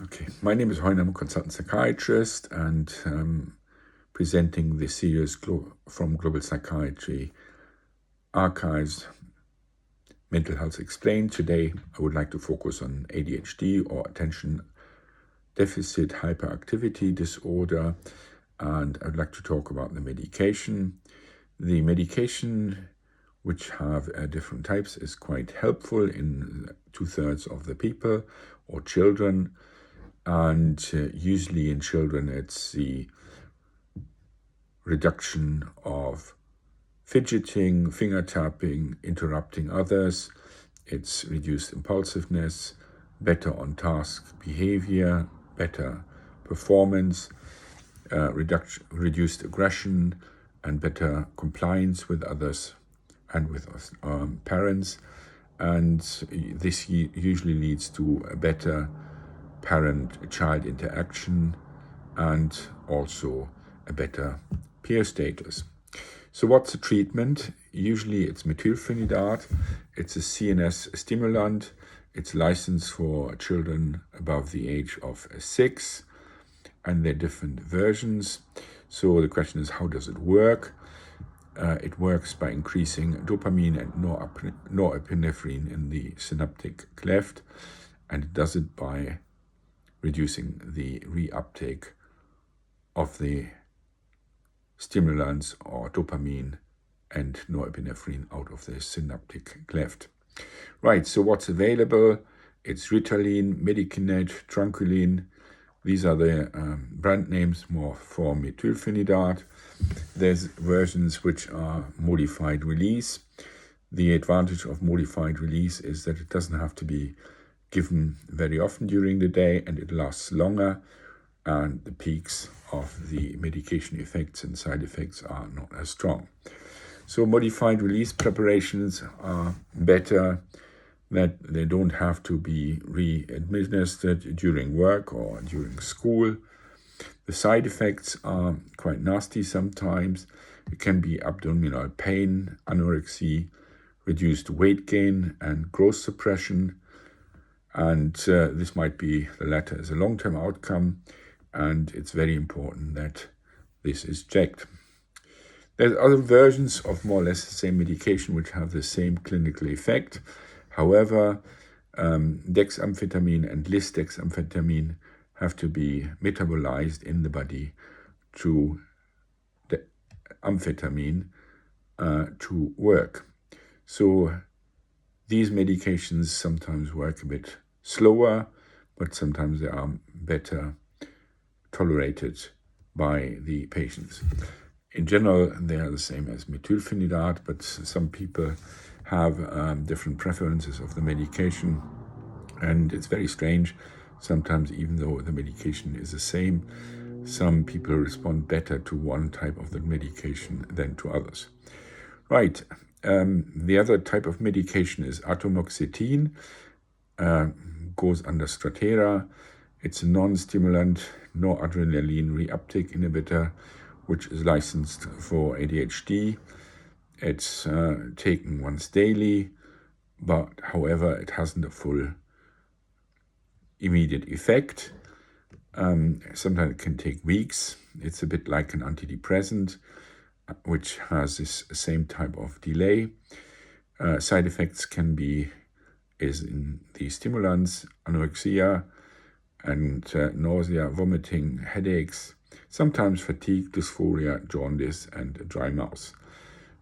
Okay, my name is Heun. I'm a consultant psychiatrist and presenting the series from Global Psychiatry Archives, Mental Health Explained. Today, I would like to focus on ADHD or Attention Deficit Hyperactivity Disorder, and I would like to talk about the medication. The medication, which have different types, is quite helpful in 2/3 of the people or children. And usually in children, it's the reduction of fidgeting, finger tapping, interrupting others. It's reduced impulsiveness, better on-task behavior, better performance, reduced aggression, and better compliance with others and with parents. And this usually leads to a better parent-child interaction and also a better peer status. So what's the treatment? Usually it's methylphenidate. It's a CNS stimulant. It's licensed for children above the age of 6, and there are different versions. So the question is, how does it work? It works by increasing dopamine and norepinephrine in the synaptic cleft, and it does it by reducing the reuptake of the stimulants or dopamine and norepinephrine out of the synaptic cleft. Right, so what's available? It's Ritalin, Medicanet, Tranquilin. These are the brand names more for methylphenidate. There's versions which are modified release. The advantage of modified release is that it doesn't have to be given very often during the day, and it lasts longer, and the peaks of the medication effects and side effects are not as strong. So modified release preparations are better, that they don't have to be re-administered during work or during school. The side effects are quite nasty sometimes. It can be abdominal pain, anorexia, reduced weight gain, and growth suppression. And this might be the latter as a long-term outcome, and it's very important that this is checked. There's other versions of more or less the same medication which have the same clinical effect. However, dexamphetamine and lisdexamphetamine have to be metabolized in the body to the amphetamine to work. So these medications sometimes work a bit slower, but sometimes they are better tolerated by the patients. In general, they are the same as methylphenidate, but some people have different preferences of the medication, and it's very strange. Sometimes, even though the medication is the same, some people respond better to one type of the medication than to others. Right. The other type of medication is atomoxetine, goes under Strattera. It's a non-stimulant, noradrenaline reuptake inhibitor, which is licensed for ADHD. It's taken once daily, but however, it hasn't a full immediate effect. Sometimes it can take weeks. It's a bit like an antidepressant, which has this same type of delay. Side effects can be, is in the stimulants, anorexia and nausea, vomiting, headaches, sometimes fatigue, dysphoria, jaundice, and a dry mouth.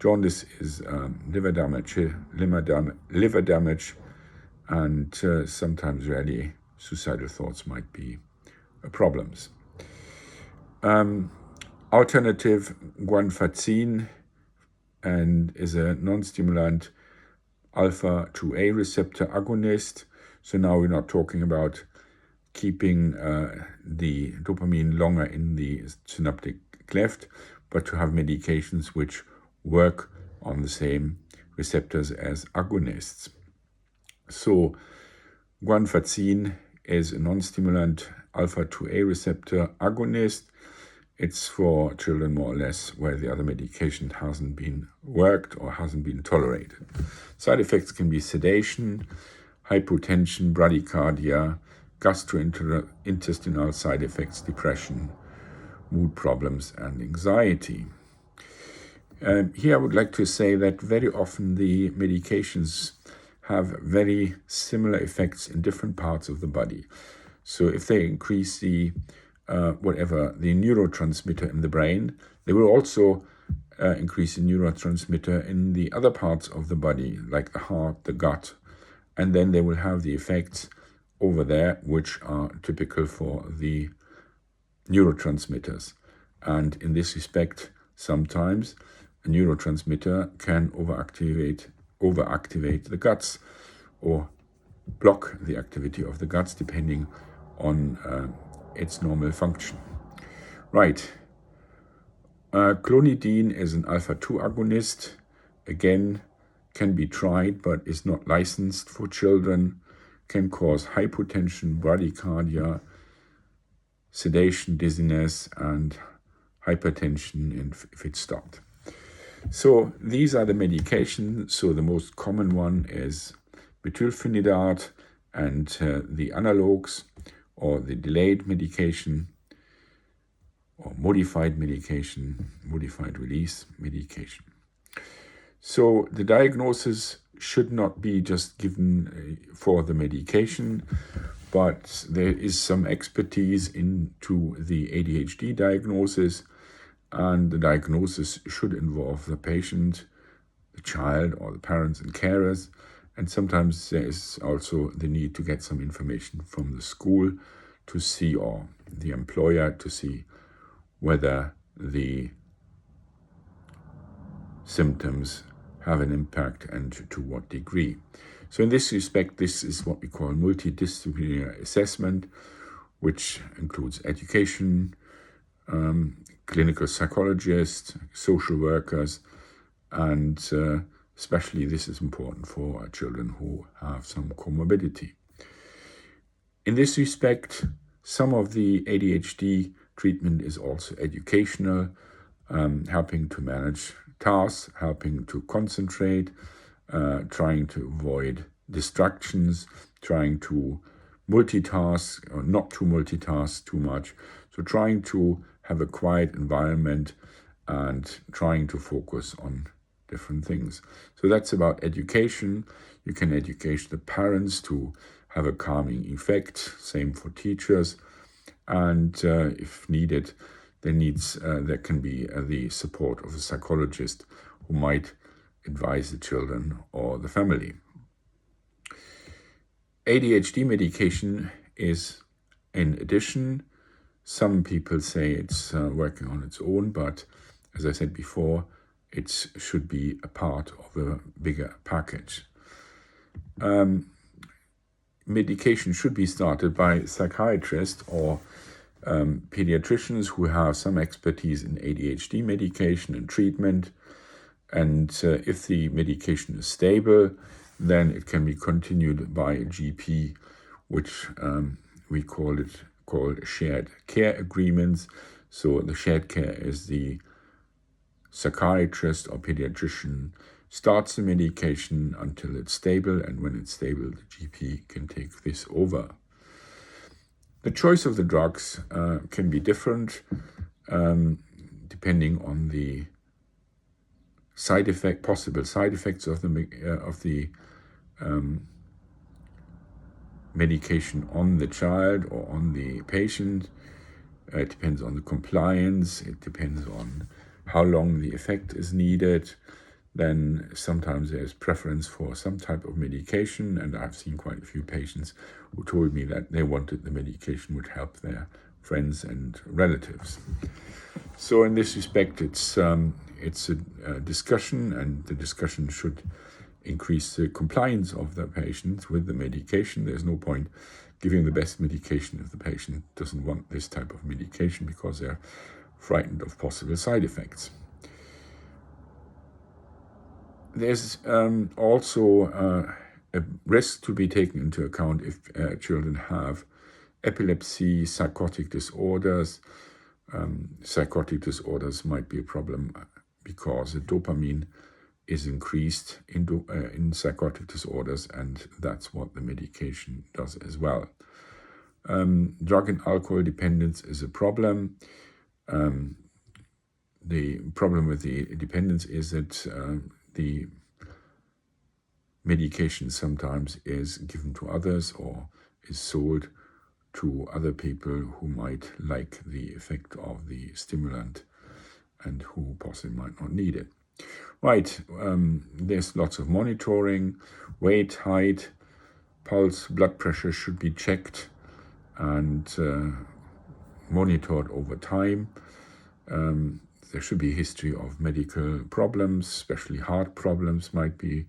Jaundice is liver damage, and sometimes rarely suicidal thoughts might be problems. Alternative guanfacine and is a non-stimulant alpha-2A receptor agonist. So now we're not talking about keeping the dopamine longer in the synaptic cleft, but to have medications which work on the same receptors as agonists. So guanfacine is a non-stimulant alpha-2A receptor agonist. It's for children more or less where the other medication hasn't been worked or hasn't been tolerated. Side effects can be sedation, hypotension, bradycardia, gastrointestinal side effects, depression, mood problems, and anxiety. Here I would like to say that very often the medications have very similar effects in different parts of the body. So if they increase the neurotransmitter in the brain, they will also increase the neurotransmitter in the other parts of the body, like the heart, the gut, and then they will have the effects over there which are typical for the neurotransmitters. And in this respect, sometimes a neurotransmitter can overactivate the guts or block the activity of the guts depending on its normal function. Right. Clonidine is an alpha-2 agonist. Again, can be tried but is not licensed for children. Can cause hypotension, bradycardia, sedation, dizziness, and hypertension if it's stopped. So these are the medications. So the most common one is methylphenidate and the analogs, or the delayed medication, or modified medication, modified release medication. So the diagnosis should not be just given for the medication, but there is some expertise into the ADHD diagnosis, and the diagnosis should involve the patient, the child, or the parents and carers. And sometimes there is also the need to get some information from the school to see, or the employer to see, whether the symptoms have an impact and to what degree. So in this respect, this is what we call multidisciplinary assessment, which includes education, clinical psychologists, social workers, and especially this is important for children who have some comorbidity. In this respect, some of the ADHD treatment is also educational, helping to manage tasks, helping to concentrate, trying to avoid distractions, trying to multitask, or not to multitask too much. So trying to have a quiet environment and trying to focus on different things. So that's about education. You can educate the parents to have a calming effect, same for teachers. And if needed, there can be the support of a psychologist who might advise the children or the family. ADHD medication is, in addition, some people say it's working on its own, but as I said before, it should be a part of a bigger package. Medication should be started by psychiatrists or pediatricians who have some expertise in ADHD medication and treatment. And if the medication is stable, then it can be continued by a GP, which we call shared care agreements. So the shared care is the psychiatrist or pediatrician starts the medication until it's stable, and when it's stable, the GP can take this over. The choice of the drugs can be different depending on the possible side effects of the medication on the child or on the patient. It depends on the compliance. It depends on how long the effect is needed. Then sometimes there's preference for some type of medication, and I've seen quite a few patients who told me that they wanted the medication would help their friends and relatives. So in this respect, it's a discussion, and the discussion should increase the compliance of the patient with the medication. There's no point giving the best medication if the patient doesn't want this type of medication because they're frightened of possible side effects. There's also a risk to be taken into account if children have epilepsy, psychotic disorders. Psychotic disorders might be a problem because the dopamine is increased in psychotic disorders, and that's what the medication does as well. Drug and alcohol dependence is a problem. The problem with the dependence is that the medication sometimes is given to others or is sold to other people who might like the effect of the stimulant and who possibly might not need it. Right, there's lots of monitoring, weight, height, pulse, blood pressure should be checked and monitored over time. There should be a history of medical problems, especially heart problems might be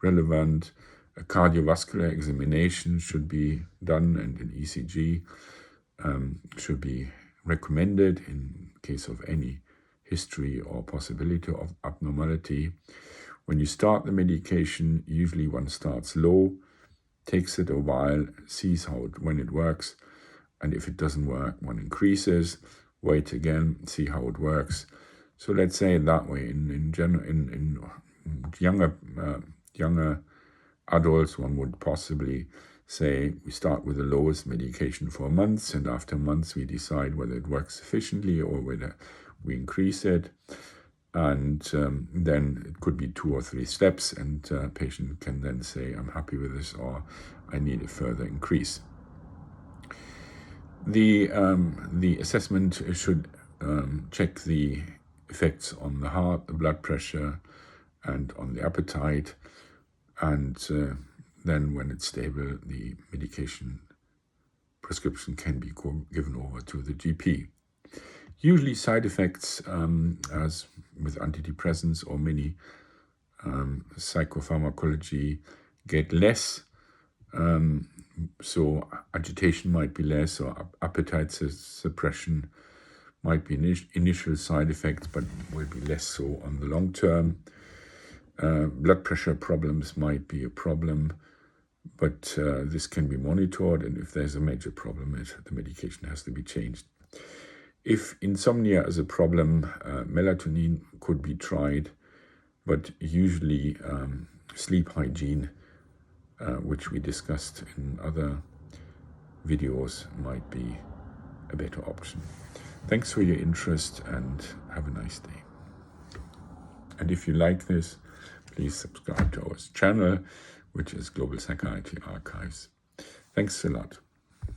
relevant. A cardiovascular examination should be done, and an ECG should be recommended in case of any history or possibility of abnormality. When you start the medication, usually one starts low, takes it a while, sees when it works, and if it doesn't work, one increases, wait again, see how it works. So let's say it that way. In younger adults, one would possibly say we start with the lowest medication for months, and after months we decide whether it works sufficiently or whether we increase it. And then it could be 2 or 3 steps, and a patient can then say, I'm happy with this, or I need a further increase. The assessment should check the effects on the heart, the blood pressure, and on the appetite. And then when it's stable, the medication prescription can be given over to the GP. Usually side effects, as with antidepressants or many psychopharmacology, get less. So agitation might be less, or appetite suppression might be initial side effects, but will be less so on the long term. Blood pressure problems might be a problem, but this can be monitored, and if there's a major problem, the medication has to be changed. If insomnia is a problem, melatonin could be tried, but usually sleep hygiene, which we discussed in other videos, might be a better option. Thanks for your interest and have a nice day. And if you like this, please subscribe to our channel, which is Global Psychiatry Archives. Thanks a lot.